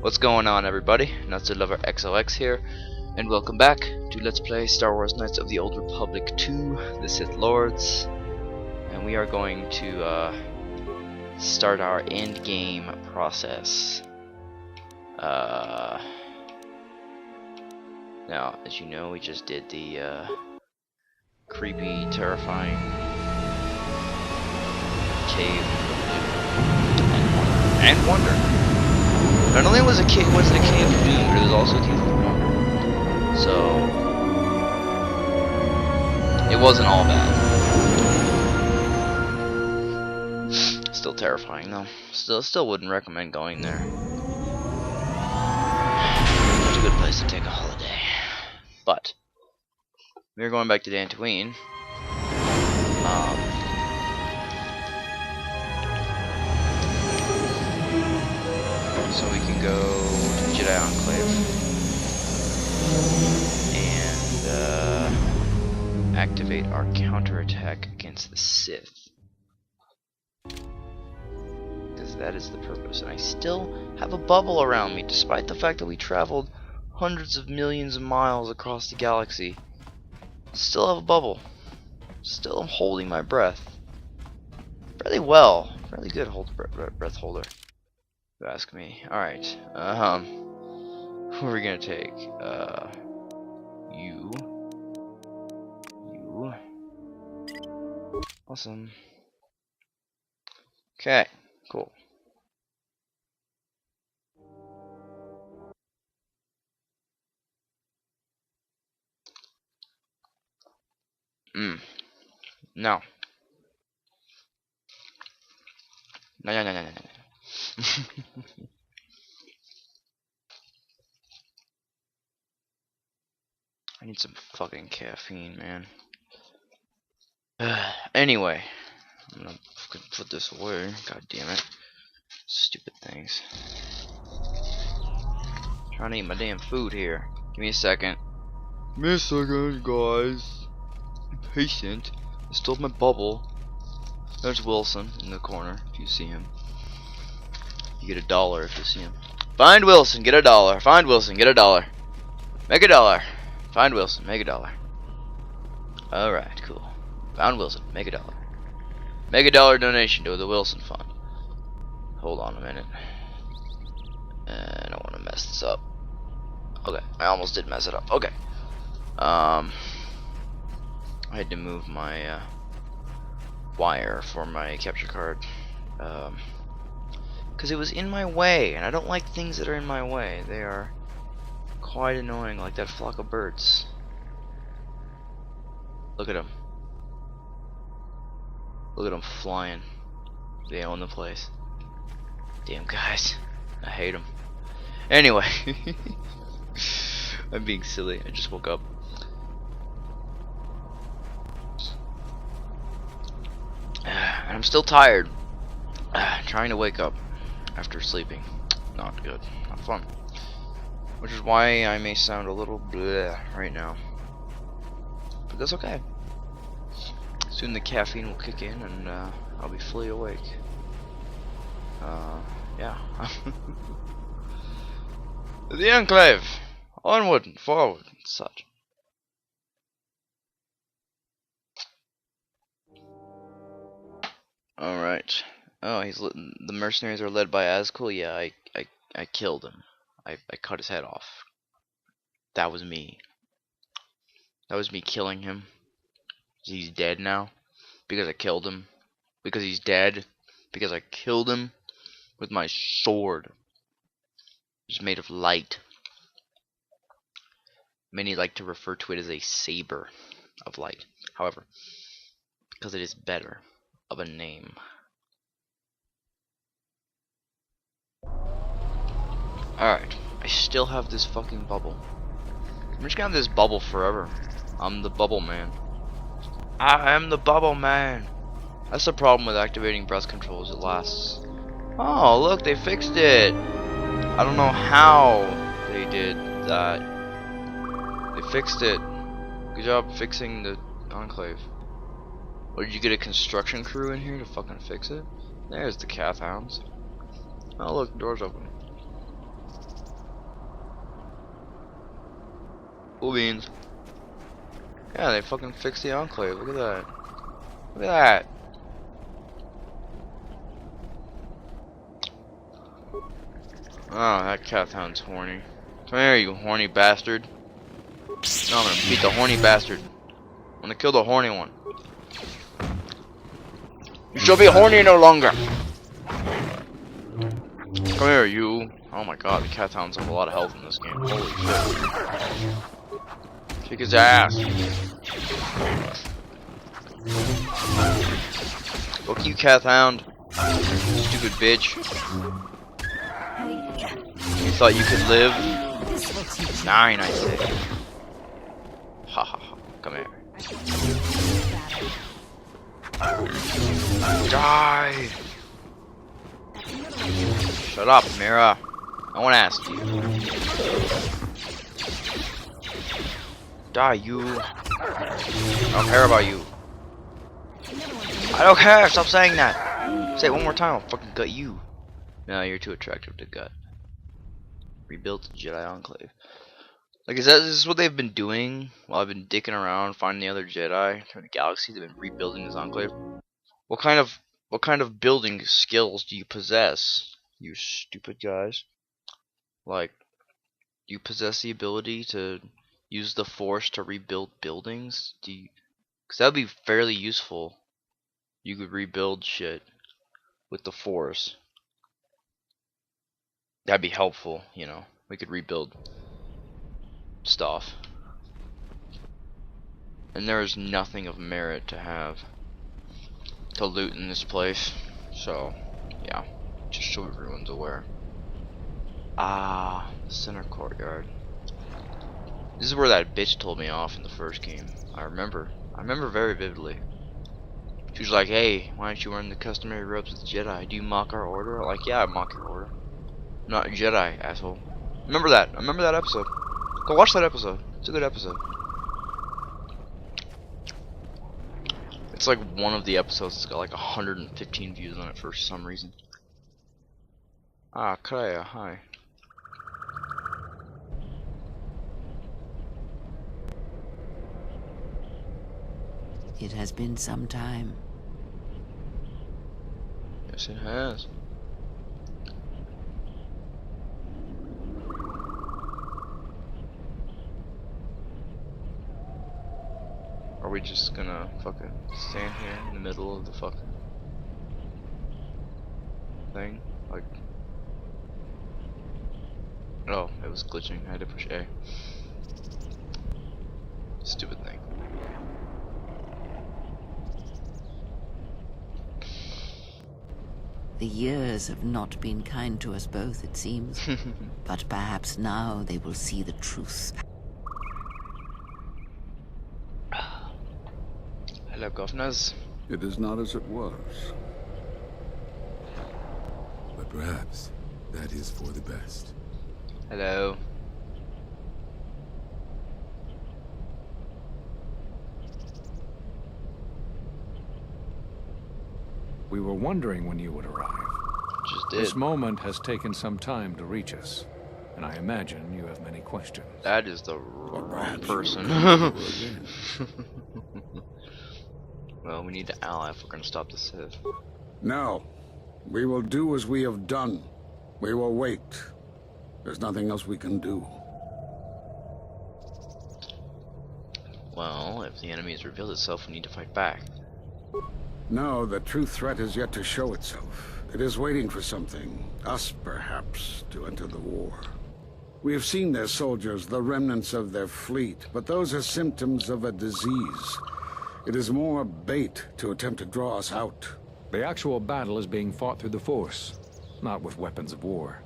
What's going on, everybody? Nuts Lover XOX here, and welcome back to Let's Play Star Wars Knights of the Old Republic 2, the Sith Lords. And we are going to start our end game process. Now, as you know, we just did the creepy, terrifying cave and wonder. Not only was it a cave of doom, but it was also a cave of wonder. So it wasn't all bad. Still terrifying though. Still wouldn't recommend going there. It's a good place to take a holiday. But we're going back to Dantooine. So we can go to the Jedi Enclave and activate our counterattack against the Sith. Because that is the purpose. And I still have a bubble around me, despite the fact that we traveled hundreds of millions of miles across the galaxy. Still have a bubble. Still am holding my breath. Fairly well. Fairly good breath holder. You ask me. Alright. Who are we gonna take? You. Awesome. Okay, cool. No. No. I need some fucking caffeine, man. Anyway, I'm gonna fucking put this away. God damn it. Stupid things. Trying to eat my damn food here. Give me a second. Give me a second, guys. Be patient. I still have my bubble. There's Wilson in the corner, if you see him. You get $1 if you see him. Find Wilson, get $1. Find Wilson, get $1. Make $1. Find Wilson, make $1. Alright, cool. Found Wilson, make $1. Make $1 donation to the Wilson Fund. Hold on a minute. I don't want to mess this up. Okay, I almost did mess it up. Okay. I had to move my wire for my capture card. Because it was in my way, and I don't like things that are in my way. They are quite annoying, like that flock of birds. Look at them. Look at them flying. They own the place. Damn guys. I hate them. Anyway. I'm being silly. I just woke up. And I'm still tired. Trying to wake up after sleeping. Not good. Not fun. Which is why I may sound a little bleh right now. But that's okay. Soon the caffeine will kick in and I'll be fully awake. Yeah. The Enclave! Onward and forward and such. Alright. Oh, the mercenaries are led by Azkul. Yeah, I killed him. I cut his head off. That was me. That was me killing him. He's dead now. Because I killed him. Because he's dead. Because I killed him with my sword. It's made of light. Many like to refer to it as a saber of light. However, because it is better of a name. Alright, I still have this fucking bubble. I'm just gonna have this bubble forever. I'm the bubble man. I am the bubble man. That's the problem with activating breath control, is it lasts. Oh, look, they fixed it. I don't know how they did that. They fixed it. Good job fixing the Enclave. Or did you get a construction crew in here to fucking fix it? There's the Cath Hounds. Oh look, door's open. Cool beans. Yeah, they fucking fixed the Enclave. Look at that. Look at that. Oh, that cat hound's horny. Come here, you horny bastard. No, I'm gonna beat the horny bastard. I'm gonna kill the horny one. You shall be horny no longer. Come here, you. Oh my god, the cat hounds have a lot of health in this game. Holy shit. Kick his ass. Fuck you, cat hound. Stupid bitch. You thought you could live? 9, I say. Ha ha ha. Come here. Die! Shut up, Mira. I won't ask you. Die, you. I don't care about you. I don't care. Stop saying that. Say it one more time. I'll fucking gut you. No, you're too attractive to gut. Rebuilt Jedi Enclave. Like, is this what they've been doing while I've been dicking around finding the other Jedi through the galaxy? They've been rebuilding this Enclave. What kind of building skills do you possess, you stupid guys? Like, do you possess the ability to use the Force to rebuild buildings? Because that would be fairly useful. You could rebuild shit with the Force. That'd be helpful, you know. We could rebuild stuff. And there is nothing of merit to have to loot in this place. So, yeah. Just so everyone's aware. Ah, the center courtyard. This is where that bitch told me off in the first game. I remember very vividly. She was like, hey, why aren't you wearing the customary robes with the Jedi? Do you mock our order? I'm like, yeah, I mock your order. I'm not a Jedi, asshole. Remember that. I remember that episode. Go watch that episode. It's a good episode. It's like one of the episodes that's got like 115 views on it for some reason. Ah, Kaya, hi. It has been some time. Yes, it has. Are we just gonna fucking stand here in the middle of the fucking thing? Like, oh, it was glitching. I had to push A. Stupid thing. The years have not been kind to us both, it seems. But perhaps now they will see the truth. Hello, governors. It is not as it was. But perhaps that is for the best. Hello. We were wondering when you would arrive. Just did. This moment has taken some time to reach us, and I imagine you have many questions. That is the wrong person. Well, we need to ally if we're gonna stop the Sith. No. We will do as we have done. We will wait. There's nothing else we can do. Well, if the enemy has revealed itself, we need to fight back. No, the true threat is yet to show itself. It is waiting for something, us perhaps, to enter the war. We have seen their soldiers, the remnants of their fleet, but those are symptoms of a disease. It is more bait to attempt to draw us out. The actual battle is being fought through the Force, not with weapons of war.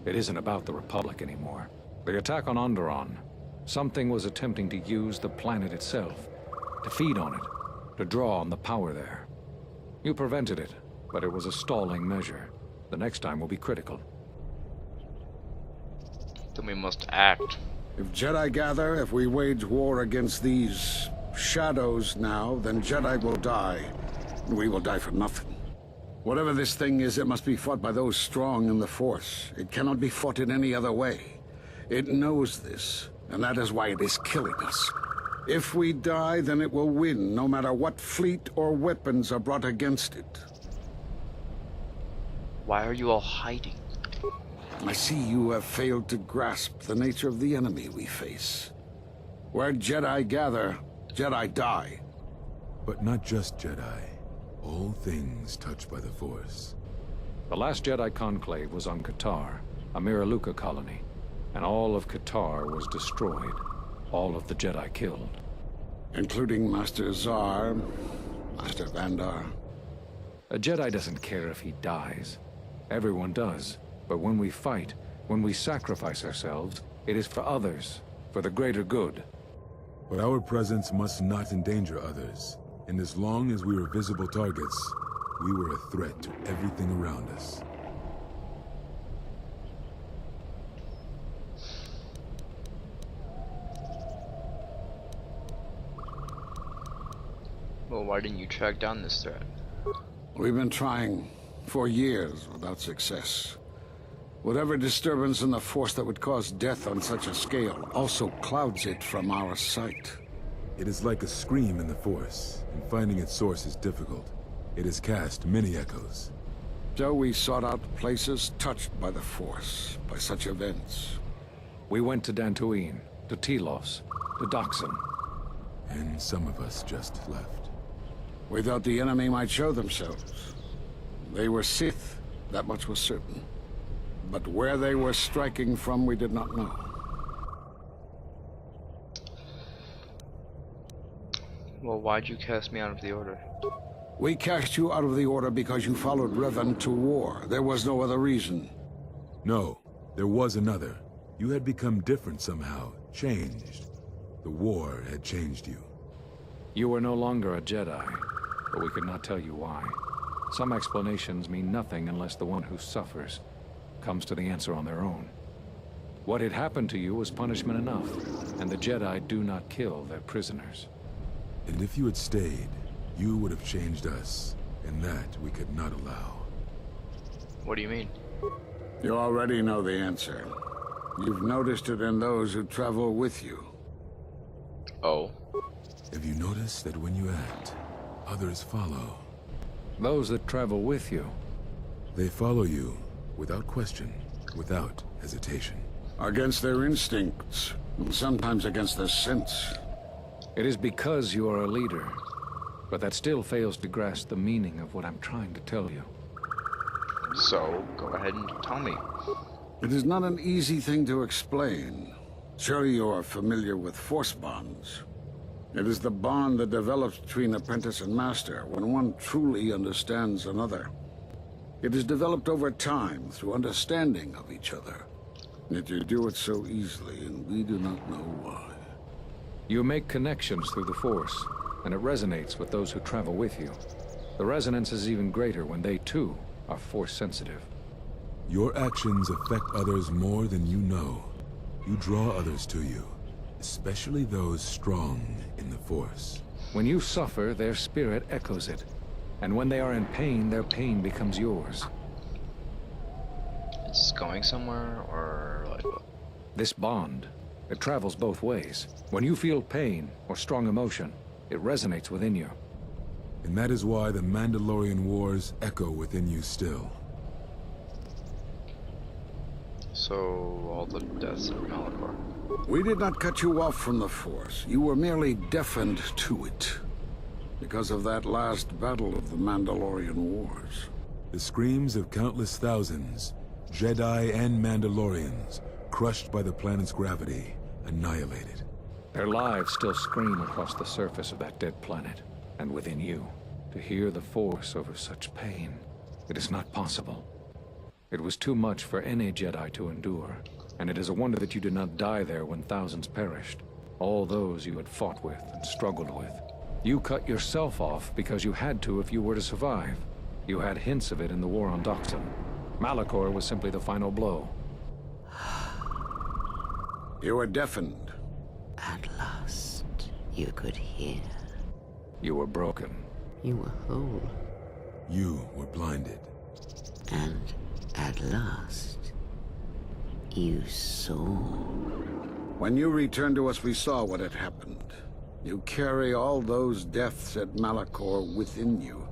It isn't about the Republic anymore. The attack on Onderon, something was attempting to use the planet itself, to feed on it, to draw on the power there. You prevented it, but it was a stalling measure. The next time will be critical. Then we must act. If Jedi gather, if we wage war against these shadows now, then Jedi will die, and we will die for nothing. Whatever this thing is, it must be fought by those strong in the Force. It cannot be fought in any other way. It knows this, and that is why it is killing us. If we die, then it will win, no matter what fleet or weapons are brought against it. Why are you all hiding? I see you have failed to grasp the nature of the enemy we face. Where Jedi gather, Jedi die. But not just Jedi. All things touched by the Force. The last Jedi conclave was on KotOR, a Miraluka colony, and all of KotOR was destroyed. All of the Jedi killed. Including Master Zar, Master Vandar. A Jedi doesn't care if he dies. Everyone does. But when we fight, when we sacrifice ourselves, it is for others, for the greater good. But our presence must not endanger others. And as long as we were visible targets, we were a threat to everything around us. Well, why didn't you track down this threat? We've been trying for years without success. Whatever disturbance in the Force that would cause death on such a scale also clouds it from our sight. It is like a scream in the Force, and finding its source is difficult. It has cast many echoes. So we sought out places touched by the Force, by such events. We went to Dantooine, to Telos, to Doxon. And some of us just left. We thought the enemy might show themselves. They were Sith, that much was certain. But where they were striking from, we did not know. Well, why'd you cast me out of the Order? We cast you out of the Order because you followed Revan to war. There was no other reason. No, there was another. You had become different somehow, changed. The war had changed you. You were no longer a Jedi, but we could not tell you why. Some explanations mean nothing unless the one who suffers comes to the answer on their own. What had happened to you was punishment enough, and the Jedi do not kill their prisoners. And if you had stayed, you would have changed us, and that we could not allow. What do you mean? You already know the answer. You've noticed it in those who travel with you. Oh. Have you noticed that when you act, others follow? Those that travel with you. They follow you, without question, without hesitation. Against their instincts, and sometimes against their sense. It is because you are a leader, but that still fails to grasp the meaning of what I'm trying to tell you. So, go ahead and tell me. It is not an easy thing to explain. Surely you are familiar with Force bonds. It is the bond that develops between apprentice and master when one truly understands another. It is developed over time through understanding of each other. Yet you do it so easily, and we do not know why. You make connections through the Force, and it resonates with those who travel with you. The resonance is even greater when they, too, are Force-sensitive. Your actions affect others more than you know. You draw others to you, especially those strong in the Force. When you suffer, their spirit echoes it. And when they are in pain, their pain becomes yours. It's going somewhere, or like what? This bond, it travels both ways. When you feel pain or strong emotion, it resonates within you. And that is why the Mandalorian wars echo within you still. So, all the deaths of Malachor. We did not cut you off from the Force. You were merely deafened to it. Because of that last battle of the Mandalorian Wars. The screams of countless thousands, Jedi and Mandalorians, crushed by the planet's gravity, annihilated. Their lives still scream across the surface of that dead planet, and within you. To hear the Force over such pain, it is not possible. It was too much for any Jedi to endure, and it is a wonder that you did not die there when thousands perished. All those you had fought with and struggled with. You cut yourself off because you had to if you were to survive. You had hints of it in the war on Doxon. Malachor was simply the final blow. You were deafened. At last, you could hear. You were broken. You were whole. You were blinded. And at last, You saw. When you returned to us, we saw what had happened. You carry all those deaths at Malachor within you.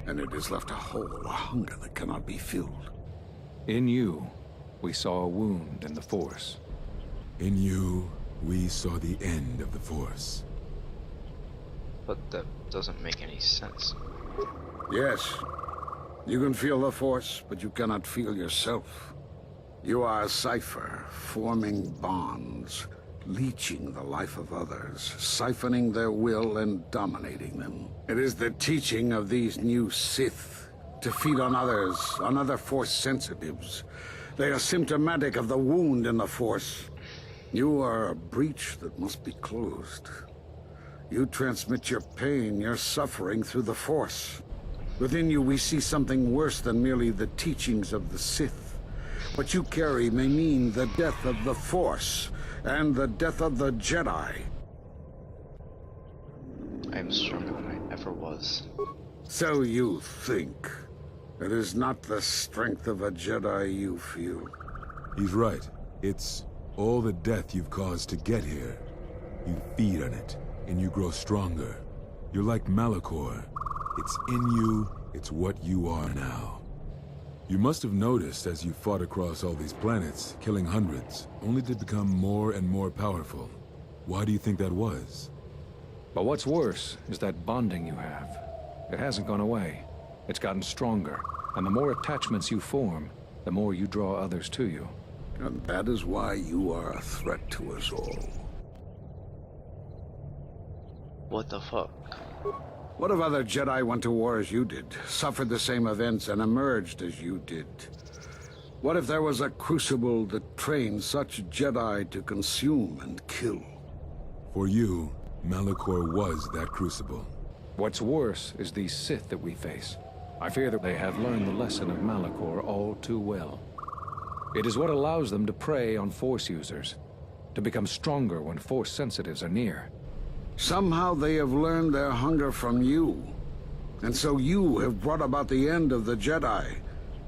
And it has left a hole, a hunger that cannot be filled. In you, we saw a wound in the Force. In you, we saw the end of the Force. But that doesn't make any sense. Yes, you can feel the Force, but you cannot feel yourself. You are a cipher, forming bonds, leeching the life of others, siphoning their will and dominating them. It is the teaching of these new Sith to feed on others, on other Force sensitives. They are symptomatic of the wound in the Force. You are a breach that must be closed. You transmit your pain, your suffering through the Force. Within you we see something worse than merely the teachings of the Sith. What you carry may mean the death of the Force, and the death of the Jedi. I am stronger than I ever was. So you think. It is not the strength of a Jedi you feel. He's right. It's all the death you've caused to get here. You feed on it, and you grow stronger. You're like Malachor. It's in you, it's what you are now. You must have noticed as you fought across all these planets, killing hundreds, only to become more and more powerful. Why do you think that was? But what's worse is that bonding you have. It hasn't gone away. It's gotten stronger, and the more attachments you form, the more you draw others to you. And that is why you are a threat to us all. What the fuck? What if other Jedi went to war as you did, suffered the same events, and emerged as you did? What if there was a crucible that trained such Jedi to consume and kill? For you, Malachor was that crucible. What's worse is these Sith that we face. I fear that they have learned the lesson of Malachor all too well. It is what allows them to prey on Force users, to become stronger when Force sensitives are near. Somehow they have learned their hunger from you. And so you have brought about the end of the Jedi,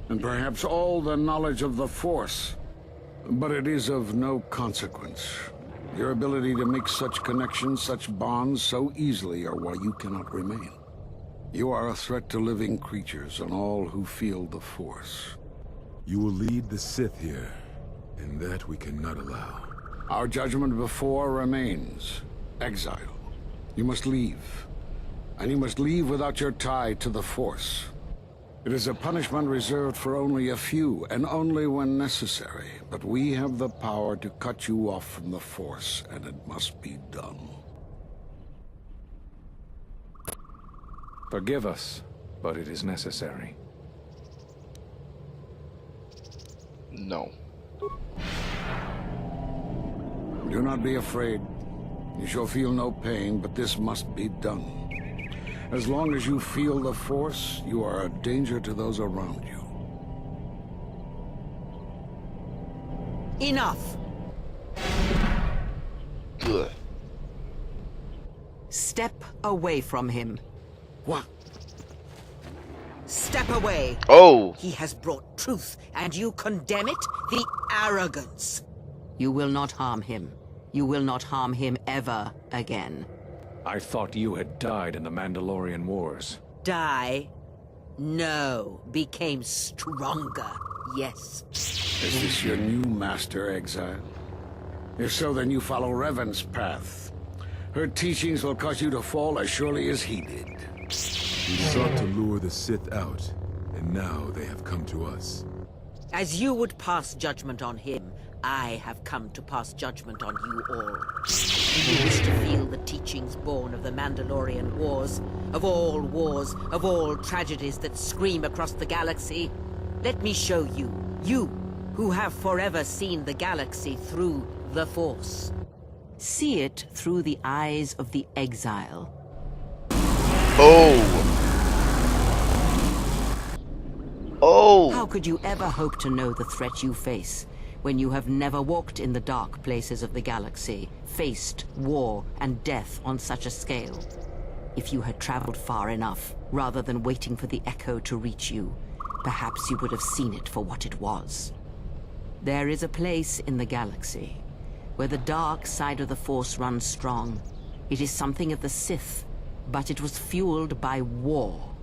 and perhaps all the knowledge of the Force. But it is of no consequence. Your ability to make such connections, such bonds so easily are why you cannot remain. You are a threat to living creatures and all who feel the Force. You will lead the Sith here, and that we cannot allow. Our judgment before remains. Exile. You must leave. And you must leave without your tie to the Force. It is a punishment reserved for only a few, and only when necessary. But we have the power to cut you off from the Force, and it must be done. Forgive us, but it is necessary. No. Do not be afraid. You shall feel no pain, but this must be done. As long as you feel the Force, you are a danger to those around you. Enough! Good. Step away from him. What? Step away! Oh! He has brought truth, and you condemn it? The arrogance! You will not harm him. You will not harm him ever again. I thought you had died in the Mandalorian Wars. Die? No. Became stronger. Yes. Is this your new master, Exile? If so, then you follow Revan's path. Her teachings will cause you to fall as surely as he did. We sought to lure the Sith out, and now they have come to us. As you would pass judgment on him, I have come to pass judgment on you all. Do you wish to feel the teachings born of the Mandalorian Wars, of all tragedies that scream across the galaxy? Let me show you, you who have forever seen the galaxy through the Force. See it through the eyes of the exile. Oh! Oh! How could you ever hope to know the threat you face when you have never walked in the dark places of the galaxy, faced war and death on such a scale? If you had traveled far enough, rather than waiting for the echo to reach you, perhaps you would have seen it for what it was. There is a place in the galaxy where the dark side of the Force runs strong. It is something of the Sith, but it was fueled by war.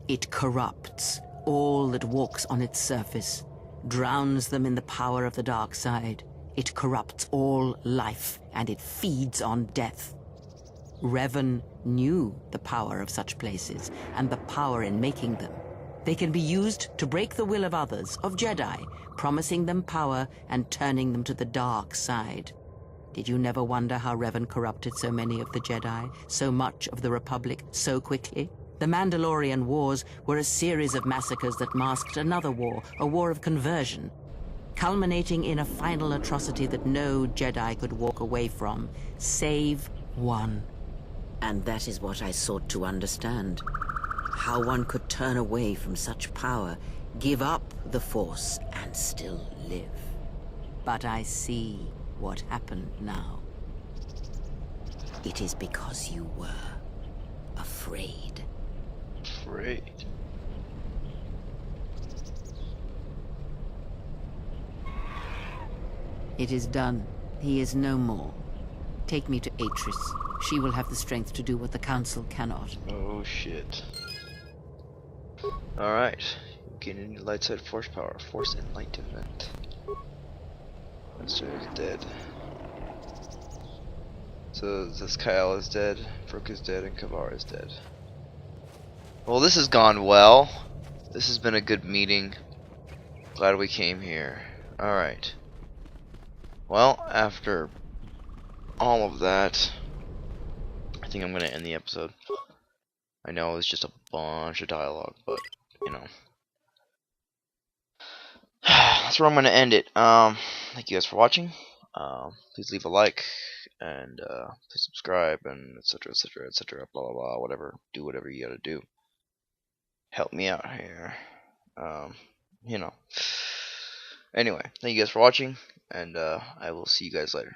It corrupts all that walks on its surface, drowns them in the power of the dark side. It corrupts all life, and it feeds on death. Revan knew the power of such places, and the power in making them. They can be used to break the will of others, of Jedi, promising them power and turning them to the dark side. Did you never wonder how Revan corrupted so many of the Jedi, so much of the Republic, so quickly? The Mandalorian Wars were a series of massacres that masked another war, a war of conversion, culminating in a final atrocity that no Jedi could walk away from, save one. And that is what I sought to understand. How one could turn away from such power, give up the Force, and still live. But I see what happened now. It is because you were afraid. Afraid? It is done. He is no more. Take me to Atris. She will have the strength to do what the Council cannot. Oh shit. Alright. Gaining light side force power. Force enlightenment. Master is dead. So this Kyle is dead, Brook is dead, and KotOR is dead. Well, this has gone well. This has been a good meeting. Glad we came here. Alright. Well, after all of that, I think I'm gonna end the episode. I know it's just a bunch of dialogue, but you know. That's where I'm gonna end it. Thank you guys for watching. Please leave a like and please subscribe and etc etc etc blah blah blah, whatever. Do whatever you gotta do. Help me out here. You know. Anyway, thank you guys for watching, and I will see you guys later.